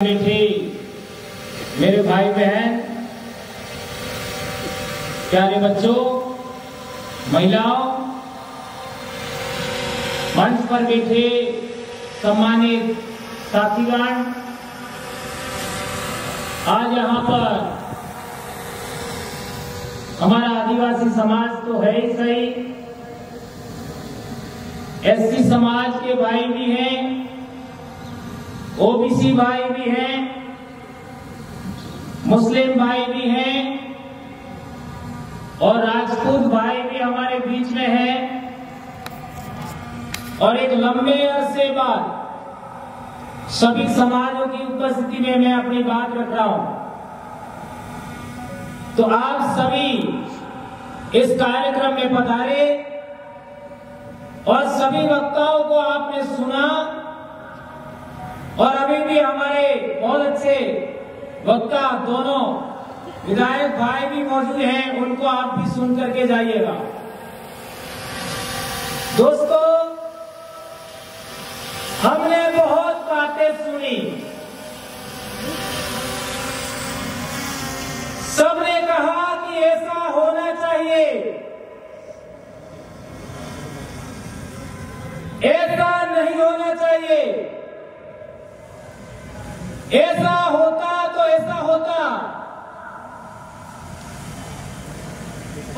मीठी मेरे भाई बहन, प्यारे बच्चों, महिलाओं, मंच पर बैठे सम्मानित साथीगण, आज यहाँ पर हमारा आदिवासी समाज तो है ही सही, एससी समाज के भाई भी हैं, ओबीसी भाई भी हैं, मुस्लिम भाई भी हैं और राजपूत भाई भी हमारे बीच में हैं। और एक लंबे अरसे बाद सभी समाजों की उपस्थिति में मैं अपनी बात रख रहा हूं। तो आप सभी इस कार्यक्रम में पधारे और सभी वक्ताओं को आपने सुना और अभी भी हमारे बहुत अच्छे वक्ता दोनों विधायक भाई भी मौजूद हैं, उनको आप भी सुन करके जाइएगा। दोस्तों, हमने बहुत बातें सुनी, सबने कहा कि ऐसा होना चाहिए, ऐसा नहीं होना चाहिए, ऐसा होता तो ऐसा होता।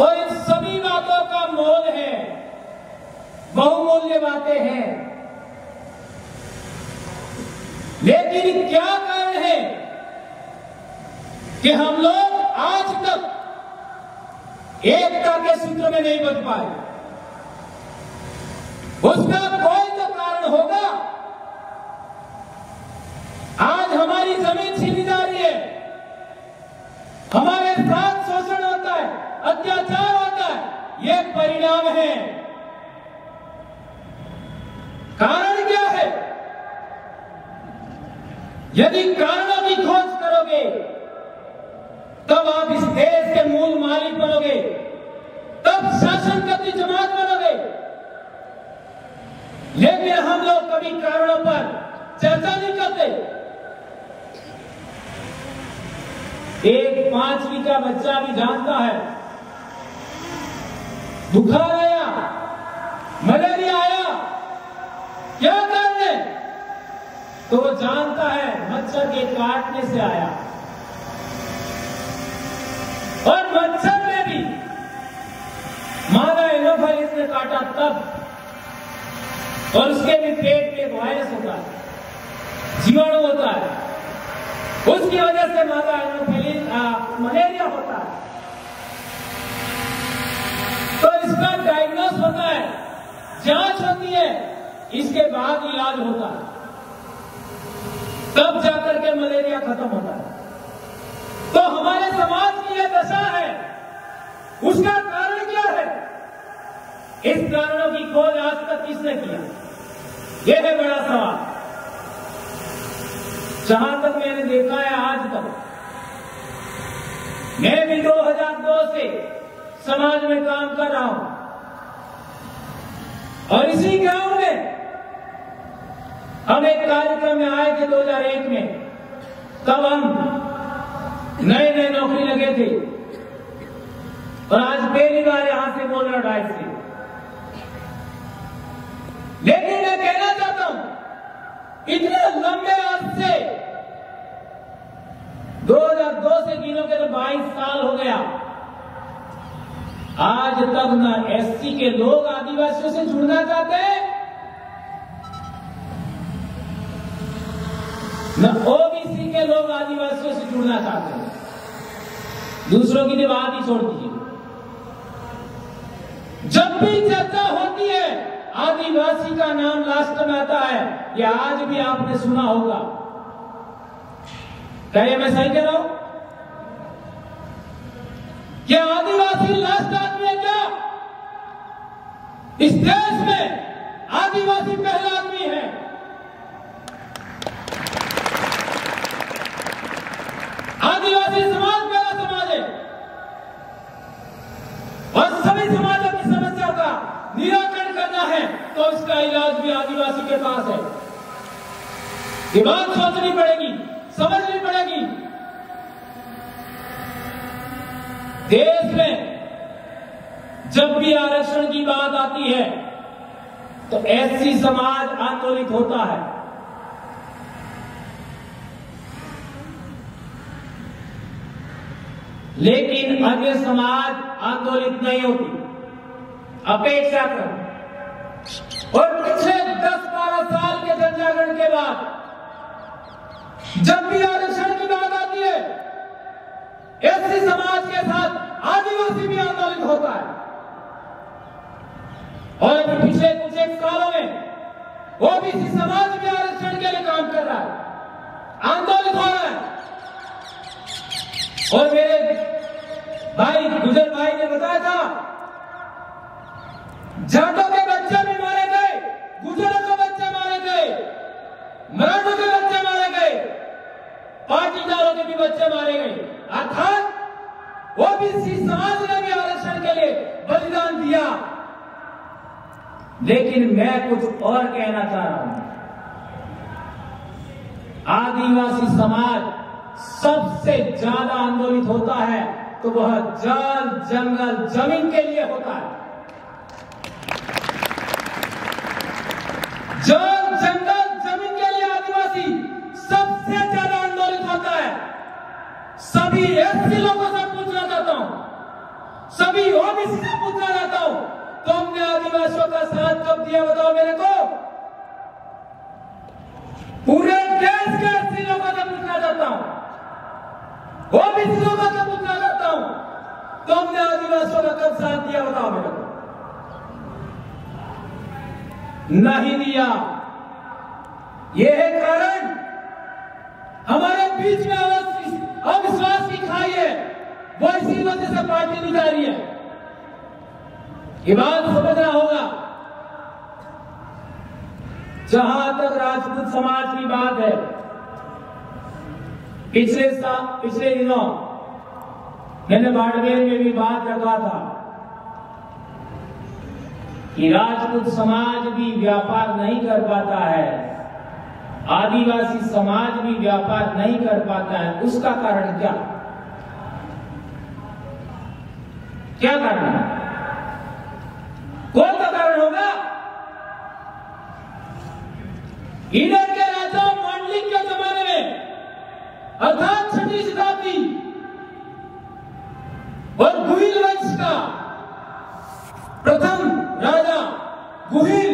और इन सभी बातों का मोल है, बहुमूल्य बातें हैं, लेकिन क्या कारण है कि हम लोग आज तक एकता के सूत्र में नहीं बंध पाए? उसका कोई तो कारण होगा। आज हमारी जमीन छीनी जा रही है, हमारे साथ शोषण होता है, अत्याचार होता है, ये परिणाम है। कारण क्या है? यदि कारणों की खोज करोगे तब आप इस देश के मूल मालिक बनोगे, तब शासन करती जमात बनोगे। लेकिन हम लोग कभी कारणों पर चर्चा नहीं करते। एक 5वीं का बच्चा भी जानता है, बुखार आया, मलेरिया आया, क्या कारण है? तो वो जानता है मच्छर के काटने से आया। और मच्छर में भी मादा एनोफिलिस ने काटा तब, और उसके भी पेट में एक वायरस होता है, जीवाणु होता है, उसकी वजह से मादा एनोफिलिस मलेरिया होता है। तो इसका डायग्नोस होता है, जांच होती है, इसके बाद इलाज होता है, तब जाकर के मलेरिया खत्म होता है। तो हमारे समाज की यह दशा है, उसका कारण क्या है? इस कारणों की खोज आज तक किसने किया? यह है बड़ा सवाल। जहां तक मैंने देखा है आज तक, मैं भी 2002 से समाज में काम कर रहा हूं और इसी गांव में हम एक कार्यक्रम में आए थे 2001 में। तब हम नए नए नौकरी लगे थे और आज पहली बार यहां से बोल रहा डाइट से। लेकिन मैं कहना चाहता हूं, इतने लंबे अरसे 2002 से गिनोगे तो 22 साल हो गया, आज तक न एससी के लोग आदिवासियों से जुड़ना चाहते हैं, न ओबीसी के लोग आदिवासियों से जुड़ना चाहते हैं। दूसरों की तो बात ही छोड़ दीजिए। जब भी चर्चा होती है, आदिवासी का नाम लास्ट में आता है। ये आज भी आपने सुना होगा। क्या ये मैं सही कह रहा हूं? क्या आदिवासी लास्ट आदमी है? क्या इस देश में आदिवासी पहला आदमी है? आदिवासी समाज पहला समाज है और सभी समाजों की समस्याओं का निराकरण करना है तो इसका इलाज भी आदिवासी के पास है। ये बात सोचनी पड़ेगी। समझनी पड़ेगी। देश में जब भी आरक्षण की बात आती है तो एससी समाज आंदोलित होता है, लेकिन अन्य समाज आंदोलित नहीं होती। अपेक्षा करो। और पिछले 10-12 साल के जनजागरण के बाद जब भी आरक्षण की बात आती है, एससी समाज के साथ आदिवासी भी आंदोलित होता है। और अभी पिछले कुछ एक सालों में ओबीसी समाज भी आरक्षण के लिए काम कर रहा है, आंदोलित हो रहा है। और मेरे भाई गुजर भाई ने बताया था, जाटों के बच्चे भी मारे गए, गुजरों के बच्चे मारे गए, मराठों के बच्चे मारे गए, पाटीदारों के भी बच्चे मारे गए। अर्थात ओबीसी समाज ने भी आरक्षण के लिए बलिदान दिया। लेकिन मैं कुछ और कहना चाह रहा हूं। आदिवासी समाज सबसे ज्यादा आंदोलित होता है तो वह जल, जंगल, जमीन के लिए होता है। जल, जंगल, जमीन के लिए आदिवासी सबसे ज्यादा आंदोलित होता है। सभी एससी लोगों से पूछना चाहता हूं, सभी ओबीसी से पूछना चाहता हूं, तुमने आदिवासियों का साथ कब दिया बताओ मेरे को। पूरे देश के एससी लोगों से पूछना चाहता हूं, ओबीसी लोगों से पूछना चाहता हूं, तुमने आदिवासियों का कब साथ दिया बताओ मेरे को। नहीं दिया। यह है कारण हमारे बीच में अविश्वास की खाई है, वो इसी वजह से पार्टी नहीं जा रही है। ये बात समझना होगा। जहां तक राजपूत समाज की बात है, पिछले दिनों मैंने बाड़मेर में भी बात रखा था कि राजपूत समाज भी व्यापार नहीं कर पाता है, आदिवासी समाज भी व्यापार नहीं कर पाता है। उसका कारण क्या कारण है? कौन सा कारण होगा? इधर के राजा मांडलिक के जमाने में अर्थात 6वीं शताब्दी और गुहिल वंश का प्रथम राजा गुहिल,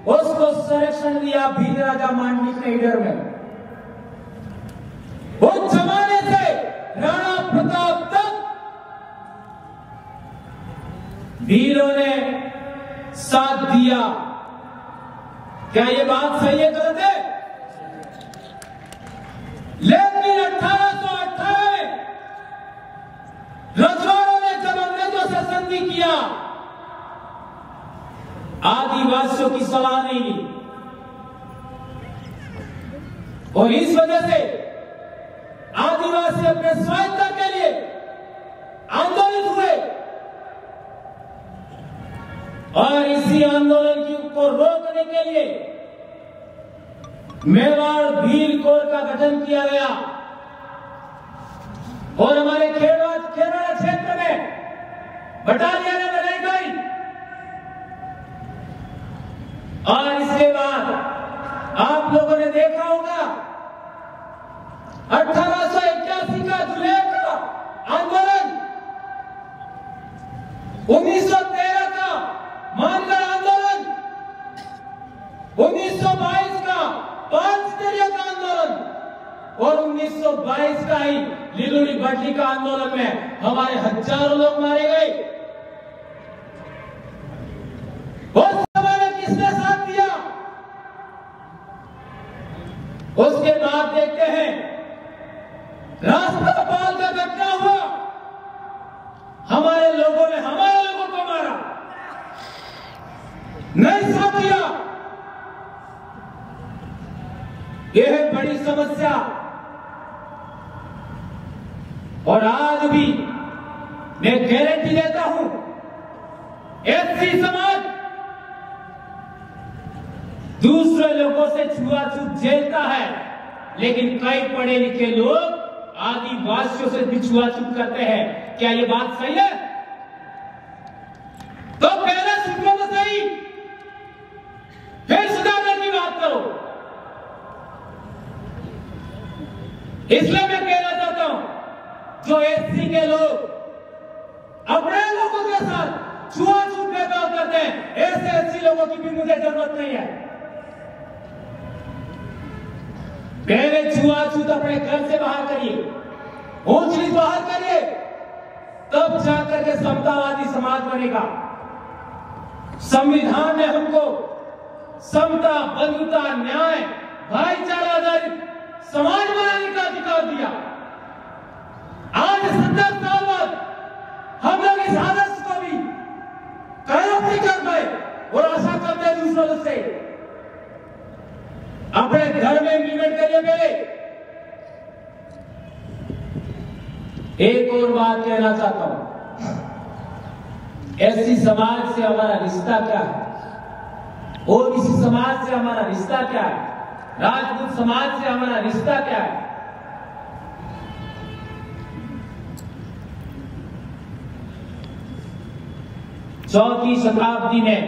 उसको संरक्षण दिया भील राजा मांडलिक ने इधर में। उस जमाने से राणा प्रताप तक भीलों ने साथ दिया। क्या ये बात सही है गलत है? लेकिन 1818 में रजवाड़ों ने जब अंग्रेजों से संधि किया, आदिवासियों की सलाह नहीं ली और इस वजह से आदिवासी अपने स्वायत्तता के लिए आंदोलित हुए और इसी आंदोलन को रोकने के लिए मेवाड़ भील कोर का गठन किया गया और हमारे खेरवाड़ा क्षेत्र में बटालियनें बनाई गई। और इसके बाद आप लोगों ने देखा होगा 1881 का जुलाई का आंदोलन, 1913 का मानगढ़ आंदोलन, 1922 का 5 स्तरीय का आंदोलन और 1922 का ही लिलुड़ी भट्टी का आंदोलन में हमारे हजारों लोग मारे गए। उस समय में किसने साथ दिया? उसके बाद देखते हैं राष्ट्रपाल का घटना हुआ, हमारे लोगों ने हमारे लोगों को मारा, नहीं साथ दिया। यह है बड़ी समस्या। और आज भी मैं गारंटी देता हूं, एससी समाज दूसरे लोगों से छुआछूत झेलता है, लेकिन कई पढ़े लिखे लोग आदिवासियों से भी छुआछूत करते हैं। क्या ये बात सही है? तो पहले सीखो तो सही, फिर सुधारने की बात करो। इसलिए मैं कहना चाहता हूं, जो एससी के लोग अपने लोगों के साथ छुआछूत भेदभाव करते हैं, ऐसे एससी लोगों की भी मुझे जरूरत नहीं है। पहले छुआछूत अपने घर से बाहर करिए, ऊंच नीच बाहर करिए, तब जाकर के समतावादी समाज बनेगा। संविधान ने हमको समता, बंधुता, न्याय, भाईचारा आधारित समाज बनाने का अधिकार दिया। आज 70 साल बाद हम लोग इस आदर्श को भी कायम नहीं कर पाए और आशा करते हैं दूसरों से। अपने घर में इम्प्लीमेंट करिए। पहले एक और बात कहना चाहता हूं, एससी समाज से हमारा रिश्ता क्या है, ओबीसी समाज से हमारा रिश्ता क्या है, राजपूत समाज से हमारा रिश्ता क्या है। चौथी शताब्दी में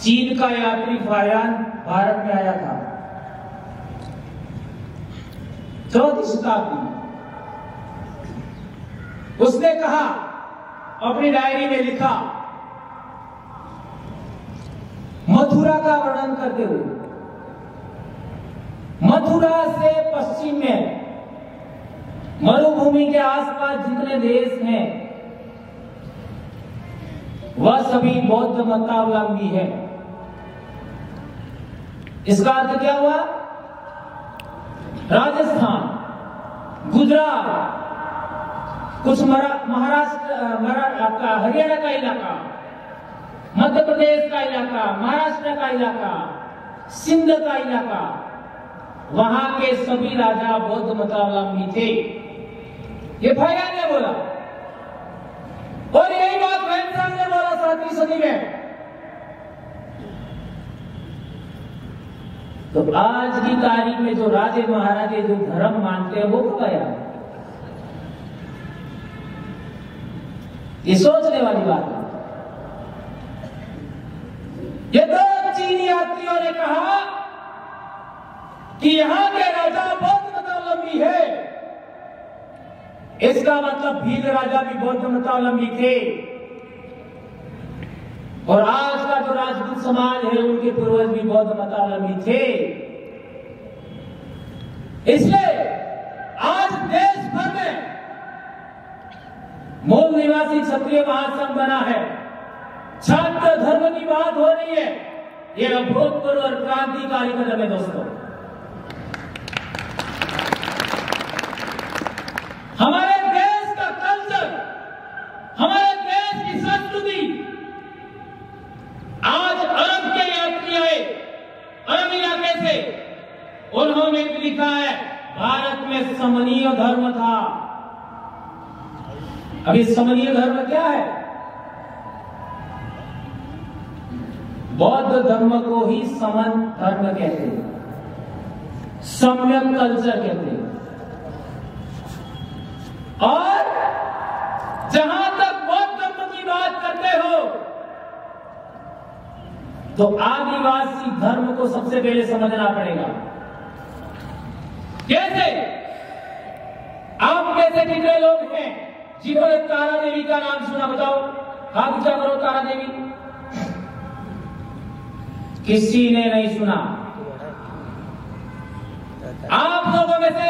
चीन का यात्री फायान भारत में आया था। चौथी शताब्दी में उसने कहा, अपनी डायरी में लिखा, मथुरा का वर्णन करते हुए, मथुरा से पश्चिम में मरुभूमि के आसपास जितने देश हैं वह सभी बौद्ध मतावलंबी है। इसका अर्थ क्या हुआ? राजस्थान, गुजरात, कुछ महाराष्ट्र, आपका हरियाणा का इलाका, मध्य प्रदेश का इलाका, महाराष्ट्र का इलाका, सिंध का इलाका, वहां के सभी राजा बौद्ध मतावलंबी थे। ये फायान ने बोला और यही बात घनश्याम ने बोला 7वीं सदी में। तो आज की तारीख में जो राजे महाराजे जो धर्म मानते हैं वो कब आया? ये सोचने वाली बात है। ये दो चीनी यात्रियों ने कहा कि यहां के राजा बौद्ध मतावलंबी है, इसका मतलब भील राजा भी बौद्ध मतावलंबी थे। और आज का जो राजपूत समाज है उनके पूर्वज भी बौद्ध मतावलंबी थे। इसलिए आज देश भर में मूल निवासी क्षत्रिय महासंघ बना है। छात्र धर्म की बात हो रही है। यह अभूतपूर्व और क्रांतिकारी कदम है दोस्तों। हमारे देश का कल्चर, हमारे देश की संस्कृति, आज अरब के यात्री आए, अरब इलाके से, उन्होंने लिखा है भारत में समनीय धर्म था। अभी समनीय धर्म क्या है? बौद्ध धर्म को ही समन धर्म कहते हैं, सम्यक कल्चर कहते हैं। और जहां तक बौद्ध धर्म की बात करते हो तो आदिवासी धर्म को सबसे पहले समझना पड़ेगा। कैसे? आप कैसे कितने लोग हैं जिन्होंने तारा देवी का नाम सुना? बताओ, हाथ ऊंचा करो। तारा देवी किसी ने नहीं सुना। आप लोगों में से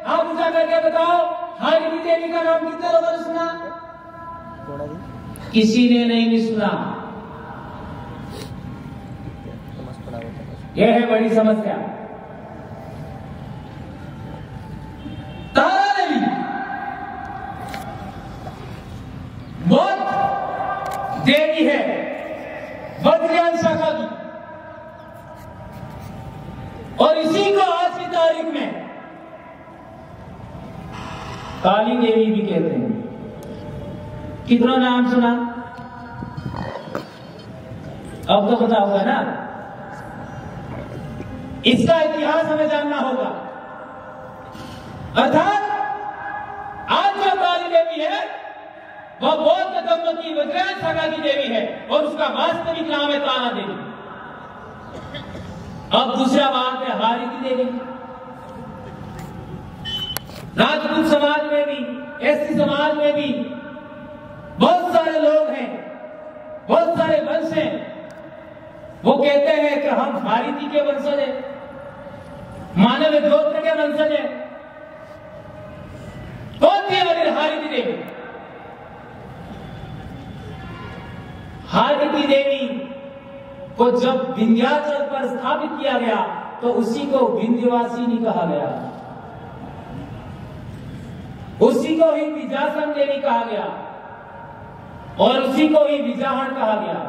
हाथ ऊंचा करके बताओ, हारगिरी देवी का नाम कितने लोगों ने सुना? किसी ने नहीं सुना। यह है बड़ी समस्या। तारा देवी बौद्ध देवी है, वज्रयान शाखा की। और इसी को आज की तारीख में काली देवी भी कहते हैं। कितना नाम सुना? अब तो पता होगा ना। इसका इतिहास हमें जानना होगा। अर्थात आज जो काली देवी है वह बौद्ध धर्म की वज्रयान शाखा की देवी है और उसका वास्तविक नाम है ताना देवी। अब दूसरा बात है हारिकी देवी। राजपूत समाज में भी, एससी समाज में भी बहुत सारे लोग हैं, बहुत सारे वंश हैं, वो कहते हैं कि हम हारिकी के वंशज हैं, मानव गोत्र के वंशज हैं। कौन थी हारिकी देवी? हारिकी देवी को जब विंध्याचल पर स्थापित किया गया तो उसी को विंध्यवासिनी कहा गया, उसी को ही विजासन देवी कहा गया और उसी को ही विजाहन कहा गया।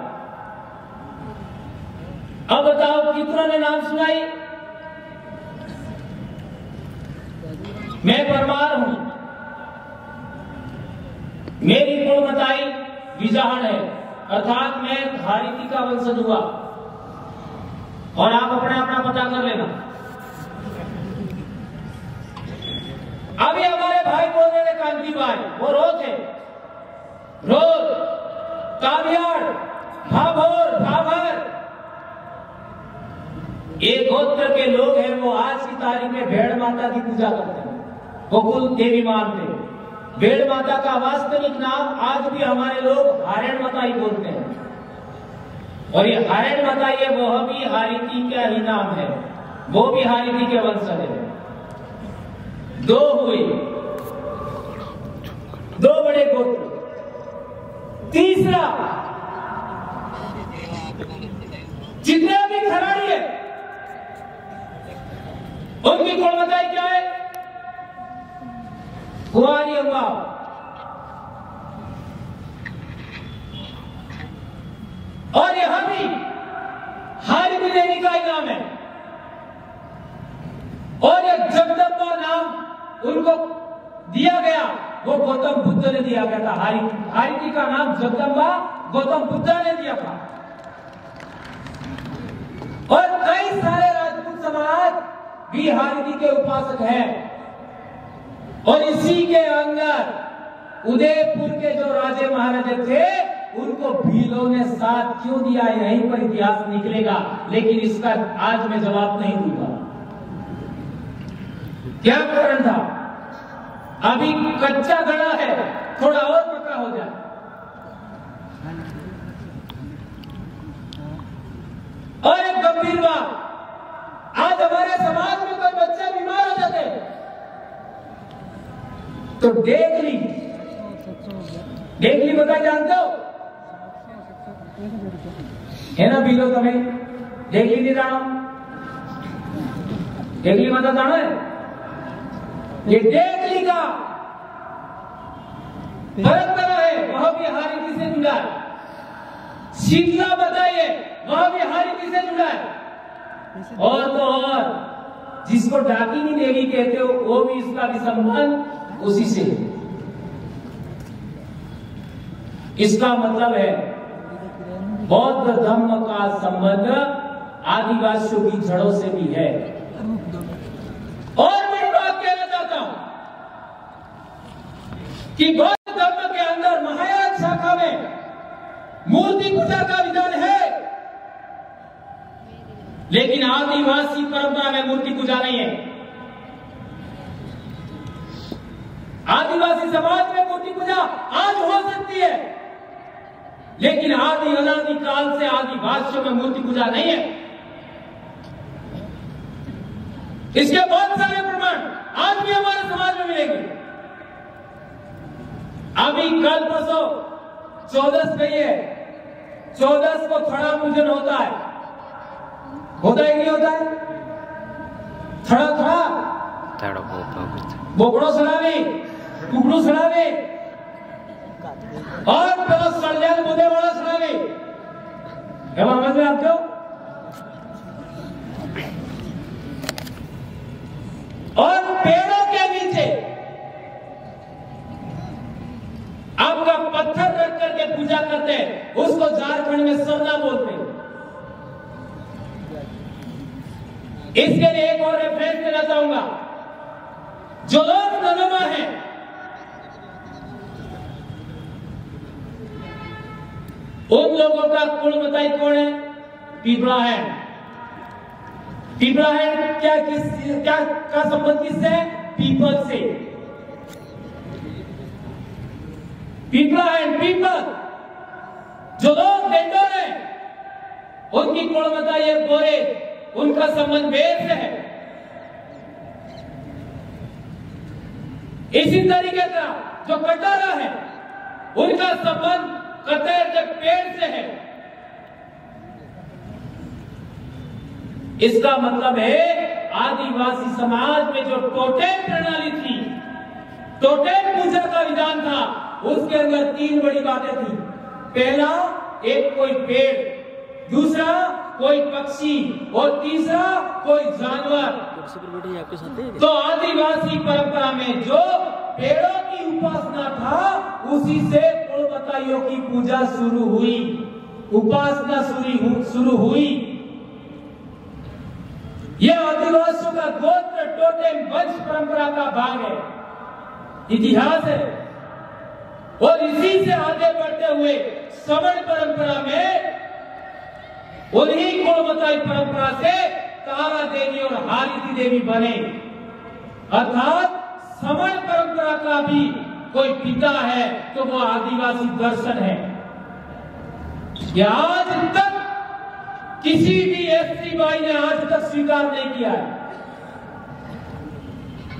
अब बताओ कितनों ने नाम सुनाई? मैं परमार हूं, मेरी कुलमताई विजाहन है, अर्थात मैं हारिकी का वंशज हुआ। और आप अपना अपना पता कर लेना। अभी हमारे भाई बोल रहे थे कांति भाई, वो रोज है, रोज काबियाड़, भाभोर, भाभर, एक गोत्र के लोग हैं, वो आज की तारीख में भेड़ माता की पूजा करते हैं, गोकुल देवी मानते हैं। भेड़ माता का वास्तविक नाम आज भी हमारे लोग हारेण माता ही बोलते हैं, और ये हारेण माता ये वह भी हारिकी का ही नाम है, वो भी हारिकी के वंशज है। दो हुए, दो बड़े गोत्र। तीसरा, जितने भी खराड़ी है उनकी कुलमताई क्या है? कुंवारी अम्मा। और यहां भी हारिकी देवी का ही नाम है, और यह जगदम्बा नाम उनको दिया गया, वो गौतम बुद्ध ने दिया गया था। हारिकी का नाम जगदम्बा गौतम बुद्ध ने दिया था। और कई सारे राजपूत समाज भी हारिकी के उपासक हैं, और इसी के अंदर उदयपुर के जो राजे महाराजे थे उनको भीलों ने साथ क्यों दिया, यहीं पर इतिहास निकलेगा, लेकिन इसका आज मैं जवाब नहीं दूंगा। क्या कारण था? अभी कच्चा गड़ा है, थोड़ा और पक्का हो जाए। और एक गंभीर बात, आज हमारे समाज में कोई बच्चे बीमार हो जाते तो डेगली बताए जानते हो है ना? बीलो तुम्हें डेगली नहीं जानो? डेगली मतलब जानो है? ये डेगली का परंपरा है, वह भी हारिकी से जुड़ा है। शीतला बताइए, वह भी हारिकी से जुड़ा है। और तो और जिसको डाकिनी देवी कहते हो, वो भी इसका भी संबंध उसी से है। इसका मतलब है बौद्ध धर्म का संबंध आदिवासियों की जड़ों से भी है। और मैं बात कहना चाहता हूं कि बौद्ध धर्म के अंदर महायान शाखा में मूर्ति पूजा का विधान है, लेकिन आदिवासी परंपरा में मूर्ति पूजा नहीं है। आदिवासी समाज में मूर्ति पूजा आज हो सकती है, लेकिन आदि अनादि काल से आदिवासियों में मूर्ति पूजा नहीं है। इसके बहुत सारे प्रमाण आज भी हमारे समाज में मिलेंगे। अभी कल परसों 14 गई है, 14 को थड़ा पूजन होता है कि नहीं होता है? थड़ा बोकड़ो सड़ावे, कुकड़ू सड़ावे और सड़ियाल बुधे वाला सड़ावे। समझ में आते हो? और पेड़ों के नीचे आपका पत्थर रख करके पूजा करते हैं, उसको झारखंड में सरना बोलते हैं। इसके लिए एक और रेफरेंस देना चाहूंगा। जो लोग नरमा है, उन लोगों का कुलमताई कौन है? पीपलाहैन। पीपलाहैन क्या का संबंध किससे है? पीपल से। पीपलाहैन, पीपल, जो लोग डेंडोर है, उनकी कुलमताई है गोरे, उनका संबंध वेद से है। इसी तरीके का जो कटारा है, उनका संबंध कतर के पेड़ से है। इसका मतलब है आदिवासी समाज में जो टोटेम प्रणाली थी, टोटेम पूजा का विधान था, उसके अंदर 3 बड़ी बातें थी। पहला, एक कोई पेड़, दूसरा कोई पक्षी, और तीसरा कोई जानवर। तो आदिवासी परंपरा में जो पेड़ों की उपासना था, उसी से कुलमताइयों की पूजा शुरू हुई, उपासना शुरू हुई। यह आदिवासियों का गोत्र टोटेम वंश परंपरा का भाग है, इतिहास है। और इसी से आगे बढ़ते हुए सवर्ण परंपरा में उन्हीं कुलमताई परंपरा से तारा देवी और हारिती देवी बने। अर्थात सवर्ण परंपरा का भी कोई पिता है तो वो आदिवासी दर्शन है। ये आज तक किसी भी एससी भाई ने आज तक स्वीकार नहीं किया है।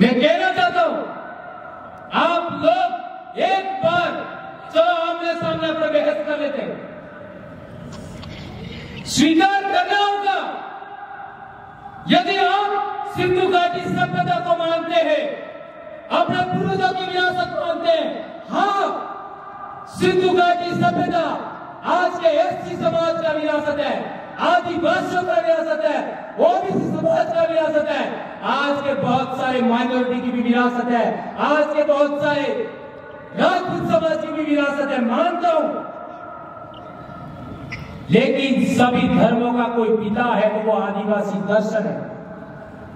मैं कहना चाहता हूं, आप लोग एक बार चलो आमने सामने पर बहस कर लेते हैं। स्वीकार करना होगा, यदि आप सिंधु घाटी सभ्यता को मानते हैं, अपने पूर्वजों की विरासत मानते हैं, हाँ, सिंधु घाटी सभ्यता आज के एससी समाज का विरासत है, आदिवासियों का विरासत है, ओबीसी समाज का विरासत है, आज के बहुत सारे माइनॉरिटी की भी विरासत है, आज के बहुत सारे राजपूत समाज की भी विरासत है, मानता हूं। लेकिन सभी धर्मों का कोई पिता है तो वो आदिवासी दर्शन है।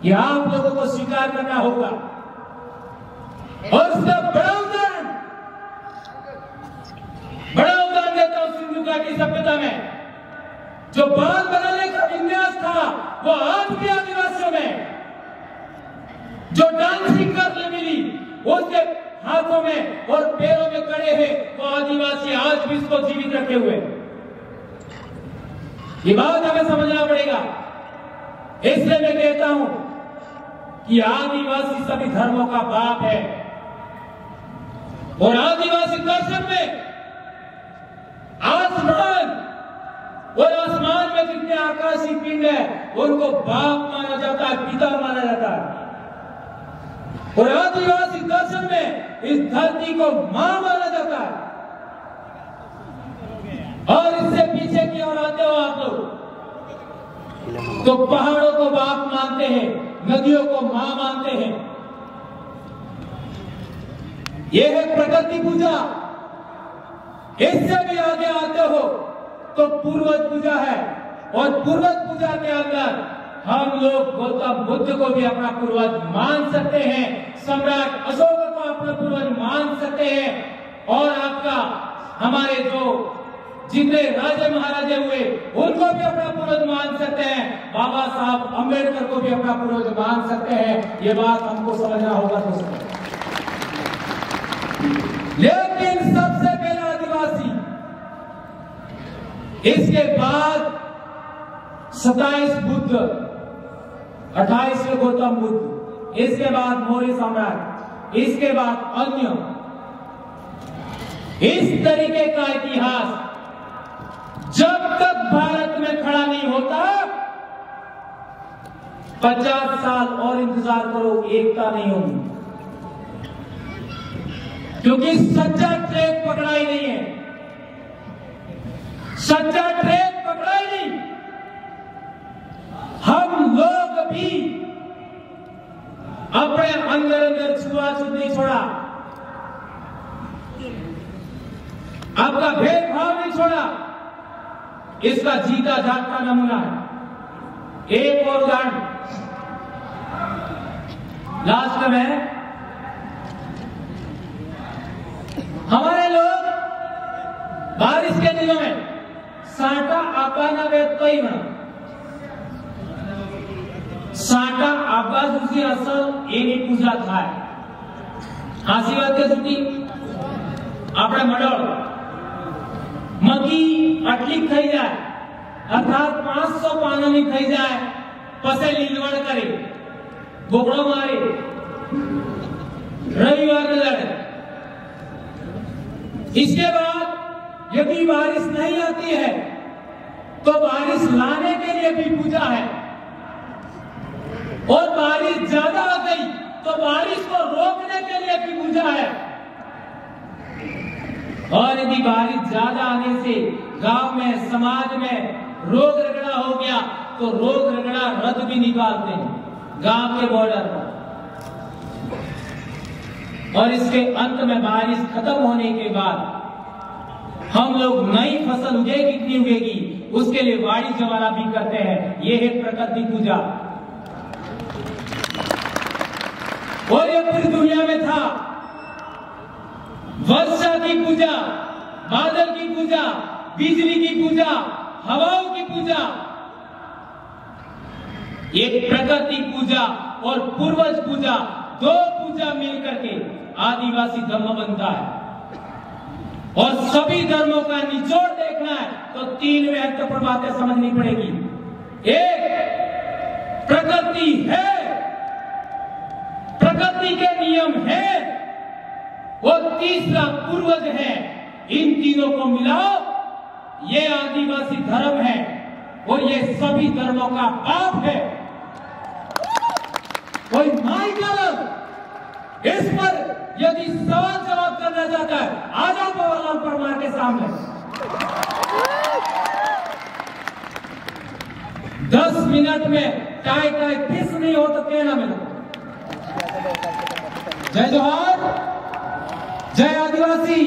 ये आप लोगों को स्वीकार करना होगा। और उसका बड़ा उदाहरण देता हूं सिंधु घाटी सभ्यता में जो बाल बनाने का विन्यास था, वो आज भी आदिवासियों में जो डांसिंग करने मिली, उसके हाथों में और पैरों में कड़े हैं, वो आदिवासी आज भी इसको जीवित रखे हुए। ये बात हमें समझना पड़ेगा। इसलिए मैं कहता हूं कि आदिवासी सभी धर्मों का बाप है। और आदिवासी दर्शन में आसमान और आसमान में जितने आकाशीय पिंड है, उनको बाप माना जाता है, पिता माना जाता है। और आदिवासी दर्शन में इस धरती को मां माना जाता है। और इससे पीछे की ओर आते हो आप लोग, तो पहाड़ों को बाप मानते हैं, नदियों को मां मानते हैं। यह है प्रकृति पूजा। इससे भी आगे आते हो तो पूर्वज पूजा है। और पूर्वज पूजा के अंदर हम लोग गौतम बुद्ध को भी अपना पूर्वज मान सकते हैं, सम्राट अशोक को अपना पूर्वज मान सकते हैं, और आपका हमारे जो जितने राजे महाराजे हुए उनको भी अपना पूर्वज मान सकते हैं, बाबा साहब अंबेडकर को भी अपना पूर्वज मान सकते हैं। ये बात हमको समझना होगा दोस्तों। लेकिन सबसे पहले आदिवासी, इसके बाद 27 बुद्ध, 28वें गौतम बुद्ध, इसके बाद मौर्य सम्राट, इसके बाद अन्य। इस तरीके का इतिहास जब तक भारत में खड़ा नहीं होता, 50 साल और इंतजार करो, एकता नहीं होगी। क्योंकि सच्चा ट्रैक पकड़ा ही नहीं है, सच्चा ट्रैक पकड़ा ही नहीं। हम लोग भी अपने अंदर छुआछूत नहीं छोड़ा, आपका भेदभाव नहीं छोड़ा। इसका जीता जागता नमूना है। एक और उदाहरण लास्ट में बारिश के दिनों में साटा आपाना वे कई ना साटा आबाज उसी असल एनी पूजा थाय आशीर्वाद के सुटी આપણે મંડળ મગી આટલી થઈ જાય અર્થાત 500 પાનાની થઈ જાય પછી લીલવણ કરે બોકડો મારે रविवार लड़े। इसके बाद यदि बारिश नहीं आती है तो बारिश लाने के लिए भी पूजा है और बारिश ज्यादा आ गई तो बारिश को रोकने के लिए भी पूजा है और यदि बारिश ज्यादा आने से गांव में समाज में रोग रगड़ा हो गया तो रोग रगड़ा रथ भी निकालते हैं गांव के बॉर्डर पर और इसके अंत में बारिश खत्म होने के बाद हम लोग नई फसल उगेगी कितनी उगेगी उसके लिए वाड़ी जवारा भी करते हैं। ये है प्रकृति पूजा और ये पूरी दुनिया में था। वर्षा की पूजा, बादल की पूजा, बिजली की पूजा, हवाओं की पूजा, एक प्रकृति पूजा और पूर्वज पूजा, दो पूजा मिलकर के आदिवासी धर्म बनता है और सभी धर्मों का निचोड़ देखना है तो 3 महत्वपूर्ण बातें समझनी पड़ेगी। एक, प्रकृति है, प्रकृति के नियम है और तीसरा पूर्वज है। इन तीनों को मिलाओ ये आदिवासी धर्म है और ये सभी धर्मों का बाप है। कोई माई गलत इस पर यदि सवाल जवाब करना चाहता है आ जाओ पवनलाल परमार के सामने। 10 मिनट में टाई टाई किस नहीं हो तो कहना मेरे। जय जोहार, जय आदिवासी,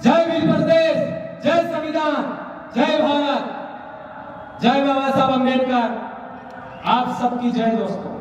जय वीर प्रदेश, जय संविधान, जय भारत, जय बाबा साहब अम्बेडकर। आप सबकी जय दोस्तों।